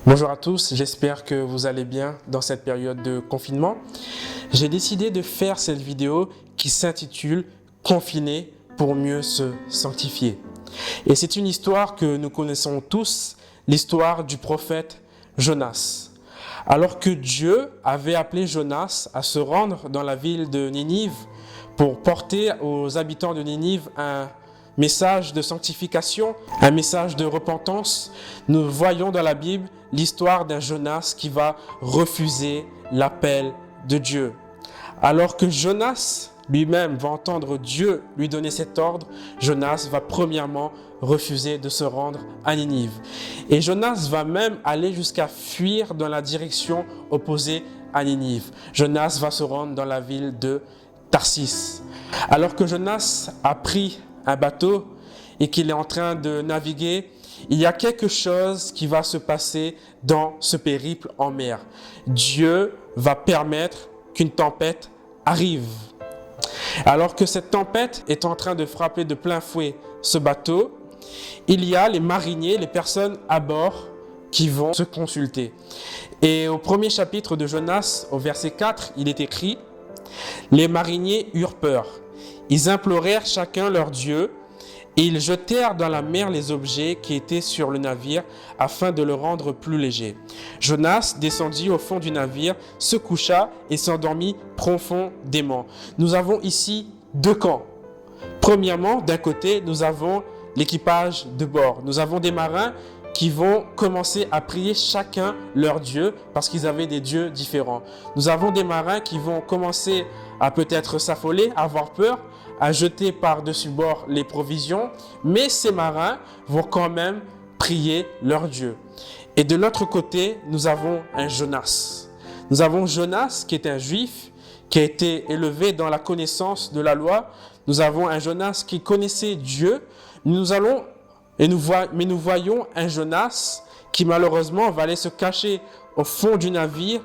Bonjour à tous, j'espère que vous allez bien dans cette période de confinement. J'ai décidé de faire cette vidéo qui s'intitule « Confiné pour mieux se sanctifier ». Et c'est une histoire que nous connaissons tous, l'histoire du prophète Jonas. Alors que Dieu avait appelé Jonas à se rendre dans la ville de Ninive pour porter aux habitants de Ninive un message de sanctification, un message de repentance, nous voyons dans la Bible l'histoire d'un Jonas qui va refuser l'appel de Dieu. Alors que Jonas lui-même va entendre Dieu lui donner cet ordre, Jonas va premièrement refuser de se rendre à Ninive. Et Jonas va même aller jusqu'à fuir dans la direction opposée à Ninive. Jonas va se rendre dans la ville de Tarsis. Alors que Jonas a pris un bateau et qu'il est en train de naviguer, il y a quelque chose qui va se passer dans ce périple en mer. Dieu va permettre qu'une tempête arrive. Alors que cette tempête est en train de frapper de plein fouet ce bateau, il y a les mariniers, les personnes à bord qui vont se consulter. Et au premier chapitre de Jonas, au verset 4, il est écrit « Les mariniers eurent peur. Ils implorèrent chacun leur Dieu et ils jetèrent dans la mer les objets qui étaient sur le navire afin de le rendre plus léger. Jonas descendit au fond du navire, se coucha et s'endormit profondément. » Nous avons ici deux camps. Premièrement, d'un côté, nous avons l'équipage de bord. Nous avons des marins qui vont commencer à prier chacun leur Dieu parce qu'ils avaient des dieux différents. Nous avons des marins qui vont commencer à peut-être s'affoler, avoir peur, à jeter par-dessus bord les provisions, mais ces marins vont quand même prier leur Dieu. Et de l'autre côté, nous avons un Jonas. Nous avons Jonas qui est un juif, qui a été élevé dans la connaissance de la loi. Nous avons un Jonas qui connaissait Dieu. Mais nous voyons un Jonas qui malheureusement va aller se cacher au fond du navire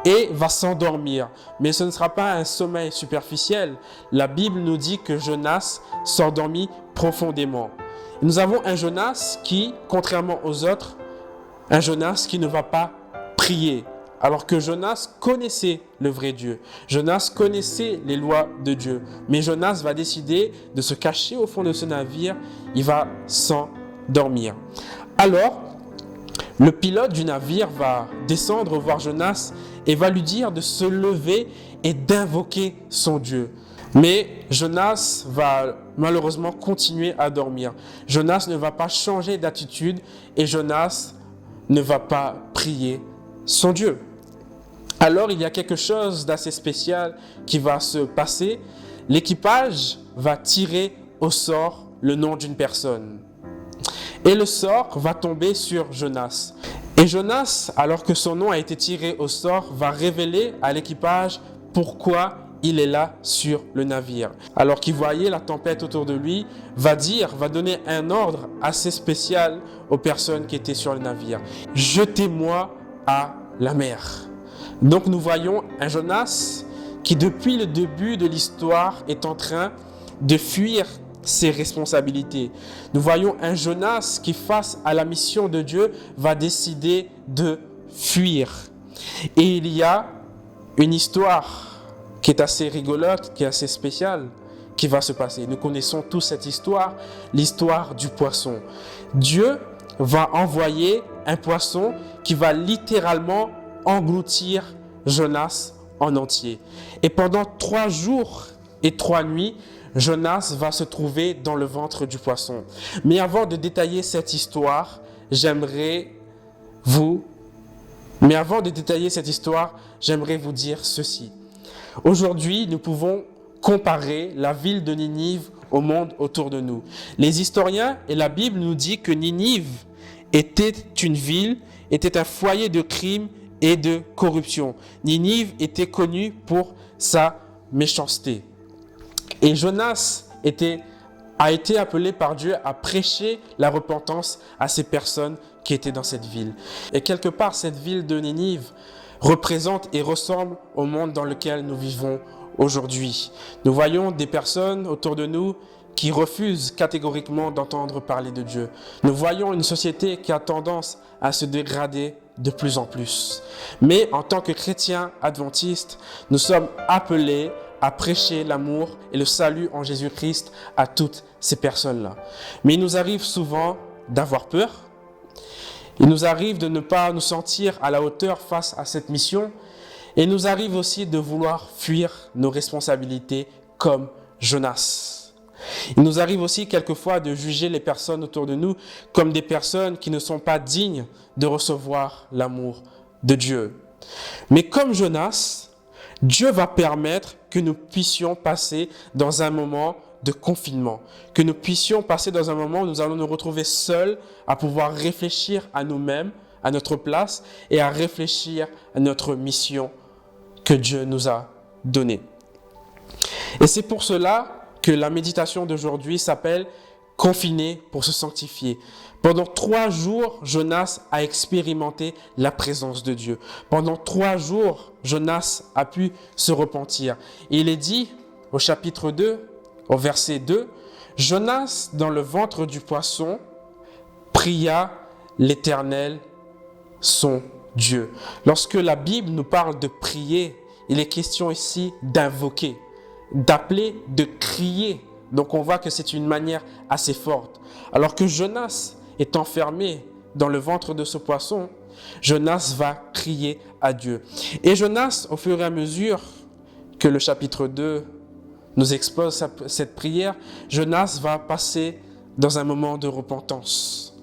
et va s'endormir. Mais ce ne sera pas un sommeil superficiel. La Bible nous dit que Jonas s'endormit profondément. Et nous avons un Jonas qui, contrairement aux autres, un Jonas qui ne va pas prier. Alors que Jonas connaissait le vrai Dieu. Jonas connaissait les lois de Dieu. Mais Jonas va décider de se cacher au fond de ce navire. Il va s'endormir. Alors, le pilote du navire va descendre voir Jonas et va lui dire de se lever et d'invoquer son Dieu. Mais Jonas va malheureusement continuer à dormir. Jonas ne va pas changer d'attitude et Jonas ne va pas prier son Dieu. Alors il y a quelque chose d'assez spécial qui va se passer. L'équipage va tirer au sort le nom d'une personne. Et le sort va tomber sur Jonas. Et Jonas, alors que son nom a été tiré au sort, va révéler à l'équipage pourquoi il est là sur le navire. Alors qu'il voyait la tempête autour de lui, va donner un ordre assez spécial aux personnes qui étaient sur le navire. « Jetez-moi à la mer ». Donc nous voyons un Jonas qui depuis le début de l'histoire est en train de fuir ses responsabilités. Nous voyons un Jonas qui, face à la mission de Dieu, va décider de fuir. Et il y a une histoire qui est assez rigolote, qui est assez spéciale, qui va se passer. Nous connaissons tous cette histoire, l'histoire du poisson. Dieu va envoyer un poisson qui va littéralement engloutir Jonas en entier. Et pendant 3 jours et 3 nuits, Jonas va se trouver dans le ventre du poisson. Mais avant de détailler cette histoire, j'aimerais vous dire ceci. Aujourd'hui, nous pouvons comparer la ville de Ninive au monde autour de nous. Les historiens et la Bible nous disent que Ninive était une ville, était un foyer de crime et de corruption. Ninive était connue pour sa méchanceté. Et Jonas a été appelé par Dieu à prêcher la repentance à ces personnes qui étaient dans cette ville. Et quelque part, cette ville de Ninive représente et ressemble au monde dans lequel nous vivons aujourd'hui. Nous voyons des personnes autour de nous qui refusent catégoriquement d'entendre parler de Dieu. Nous voyons une société qui a tendance à se dégrader de plus en plus. Mais en tant que chrétiens adventistes, nous sommes appelés à prêcher l'amour et le salut en Jésus-Christ à toutes ces personnes-là. Mais il nous arrive souvent d'avoir peur. Il nous arrive de ne pas nous sentir à la hauteur face à cette mission. Et il nous arrive aussi de vouloir fuir nos responsabilités comme Jonas. Il nous arrive aussi quelquefois de juger les personnes autour de nous comme des personnes qui ne sont pas dignes de recevoir l'amour de Dieu. Mais comme Jonas, Dieu va permettre que nous puissions passer dans un moment de confinement, que nous puissions passer dans un moment où nous allons nous retrouver seuls à pouvoir réfléchir à nous-mêmes, à notre place et à réfléchir à notre mission que Dieu nous a donnée. Et c'est pour cela que la méditation d'aujourd'hui s'appelle « Confiné pour se sanctifier ». Pendant 3 jours, Jonas a expérimenté la présence de Dieu. Pendant 3 jours, Jonas a pu se repentir. Et il est dit au chapitre 2, au verset 2, « Jonas, dans le ventre du poisson, pria l'Éternel, son Dieu. » Lorsque la Bible nous parle de prier, il est question ici d'invoquer, d'appeler, de crier. Donc on voit que c'est une manière assez forte. Alors que Jonas est enfermé dans le ventre de ce poisson, Jonas va crier à Dieu. Et Jonas, au fur et à mesure que le chapitre 2 nous expose cette prière, Jonas va passer dans un moment de repentance.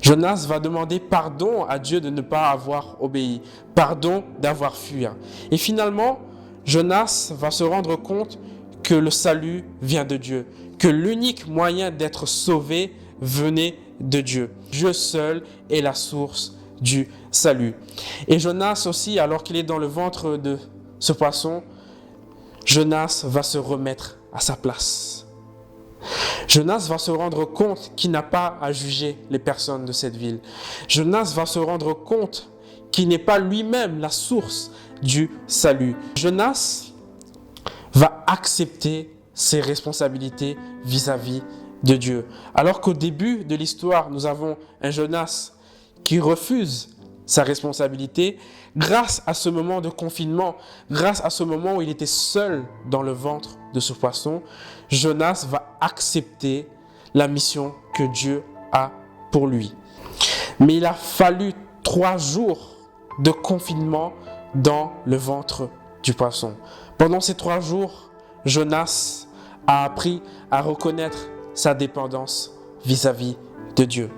Jonas va demander pardon à Dieu de ne pas avoir obéi, pardon d'avoir fui. Et finalement, Jonas va se rendre compte que le salut vient de Dieu, que l'unique moyen d'être sauvé venait de Dieu. Dieu seul est la source du salut. Et Jonas aussi, alors qu'il est dans le ventre de ce poisson, Jonas va se remettre à sa place. Jonas va se rendre compte qu'il n'a pas à juger les personnes de cette ville. Jonas va se rendre compte qu'il n'est pas lui-même la source du salut. Jonas va accepter ses responsabilités vis-à-vis de Dieu. Alors qu'au début de l'histoire, nous avons un Jonas qui refuse sa responsabilité, grâce à ce moment de confinement, grâce à ce moment où il était seul dans le ventre de ce poisson, Jonas va accepter la mission que Dieu a pour lui. Mais il a fallu 3 jours de confinement dans le ventre du poisson. Pendant ces 3 jours, Jonas a appris à reconnaître sa dépendance vis-à-vis de Dieu.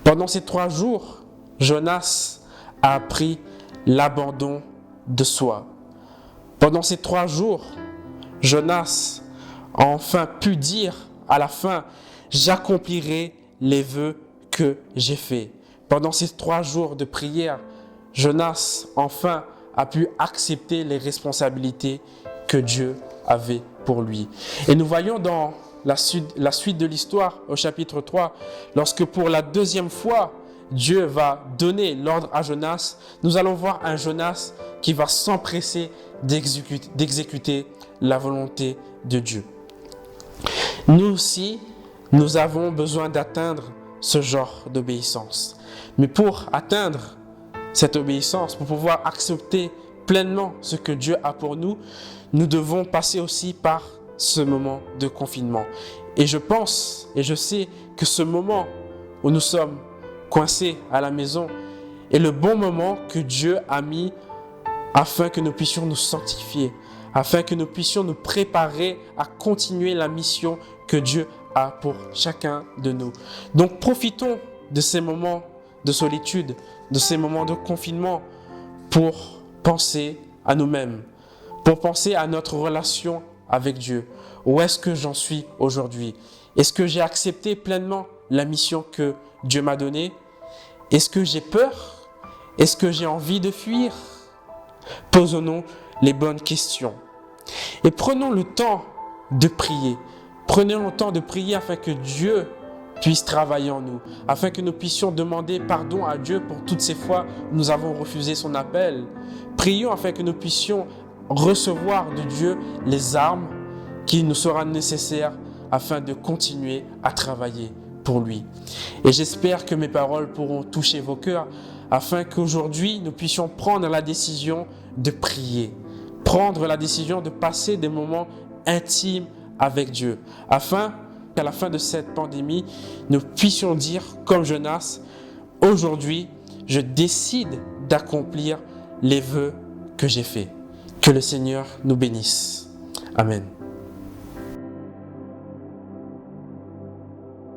Pendant ces 3 jours, Jonas a appris l'abandon de soi. Pendant ces 3 jours, Jonas a enfin pu dire à la fin, « J'accomplirai les vœux que j'ai faits ». Pendant ces 3 jours de prière, Jonas enfin a pu accepter les responsabilités que Dieu avait pour lui. Et nous voyons dans la suite de l'histoire au chapitre 3, lorsque pour la 2e fois, Dieu va donner l'ordre à Jonas, nous allons voir un Jonas qui va s'empresser d'exécuter la volonté de Dieu. Nous aussi, nous avons besoin d'atteindre ce genre d'obéissance. Mais pour atteindre cette obéissance, pour pouvoir accepter pleinement ce que Dieu a pour nous, nous devons passer aussi par ce moment de confinement. Et je pense et je sais que ce moment où nous sommes coincés à la maison est le bon moment que Dieu a mis afin que nous puissions nous sanctifier, afin que nous puissions nous préparer à continuer la mission que Dieu a pour chacun de nous. Donc profitons de ces moments de solitude, de ces moments de confinement pour penser à nous-mêmes, pour penser à notre relation avec Dieu. Où est-ce que j'en suis aujourd'hui? Est-ce que j'ai accepté pleinement la mission que Dieu m'a donnée? Est-ce que j'ai peur? Est-ce que j'ai envie de fuir? Posons-nous les bonnes questions. Et prenons le temps de prier. Prenons le temps de prier afin que Dieu puisse travailler en nous, afin que nous puissions demander pardon à Dieu pour toutes ces fois où nous avons refusé son appel. Prions afin que nous puissions recevoir de Dieu les armes qui nous seront nécessaires afin de continuer à travailler pour lui. Et j'espère que mes paroles pourront toucher vos cœurs afin qu'aujourd'hui nous puissions prendre la décision de prier, prendre la décision de passer des moments intimes avec Dieu, afin qu'à la fin de cette pandémie, nous puissions dire comme Jonas, aujourd'hui, je décide d'accomplir les vœux que j'ai faits. Que le Seigneur nous bénisse. Amen.